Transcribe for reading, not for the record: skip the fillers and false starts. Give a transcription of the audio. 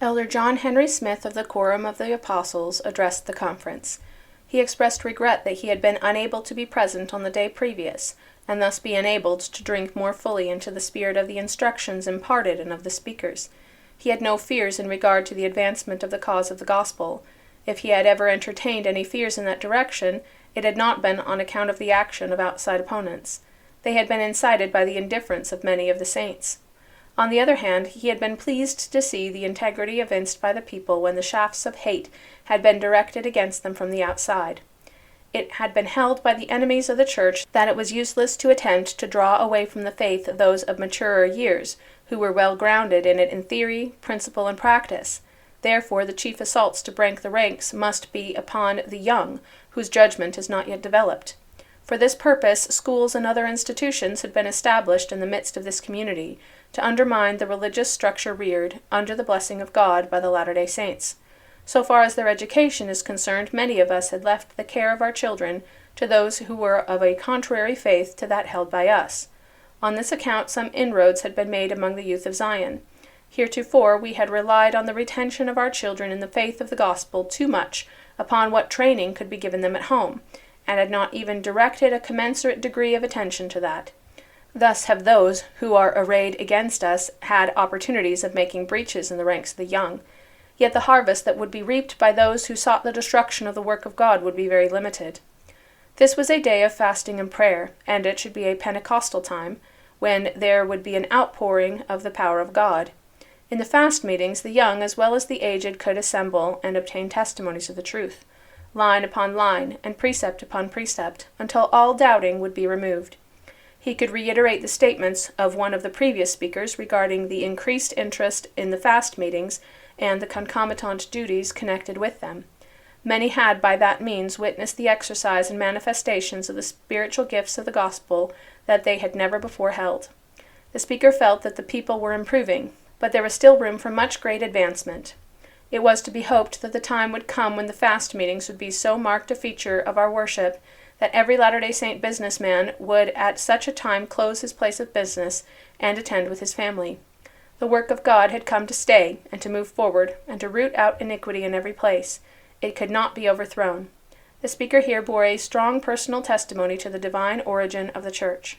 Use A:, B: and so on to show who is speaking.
A: Elder John Henry Smith of the Quorum of the Apostles addressed the conference. He expressed regret that he had been unable to be present on the day previous, and thus be enabled to drink more fully into the spirit of the instructions imparted and of the speakers. He had no fears in regard to the advancement of the cause of the gospel. If he had ever entertained any fears in that direction, it had not been on account of the action of outside opponents. They had been incited by the indifference of many of the saints. On the other hand, he had been pleased to see the integrity evinced by the people when the shafts of hate had been directed against them from the outside. It had been held by the enemies of the church that it was useless to attempt to draw away from the faith those of maturer years, who were well grounded in it in theory, principle, and practice. Therefore, the chief assaults to break the ranks must be upon the young, whose judgment is not yet developed. For this purpose, schools and other institutions had been established in the midst of this community, to undermine the religious structure reared, under the blessing of God, by the Latter-day Saints. So far as their education is concerned, many of us had left the care of our children to those who were of a contrary faith to that held by us. On this account some inroads had been made among the youth of Zion. Heretofore we had relied on the retention of our children in the faith of the gospel too much upon what training could be given them at home, and had not even directed a commensurate degree of attention to that. Thus have those who are arrayed against us had opportunities of making breaches in the ranks of the young. Yet the harvest that would be reaped by those who sought the destruction of the work of God would be very limited. This was a day of fasting and prayer, and it should be a Pentecostal time, when there would be an outpouring of the power of God. In the fast meetings, the young as well as the aged could assemble and obtain testimonies of the truth, line upon line, and precept upon precept, until all doubting would be removed. He could reiterate the statements of one of the previous speakers regarding the increased interest in the fast meetings and the concomitant duties connected with them. Many had by that means witnessed the exercise and manifestations of the spiritual gifts of the gospel that they had never before held. The speaker felt that the people were improving, but there was still room for much great advancement. It was to be hoped that the time would come when the fast meetings would be so marked a feature of our worship that every Latter-day Saint businessman would at such a time close his place of business and attend with his family. The work of God had come to stay and to move forward and to root out iniquity in every place. It could not be overthrown. The speaker here bore a strong personal testimony to the divine origin of the church.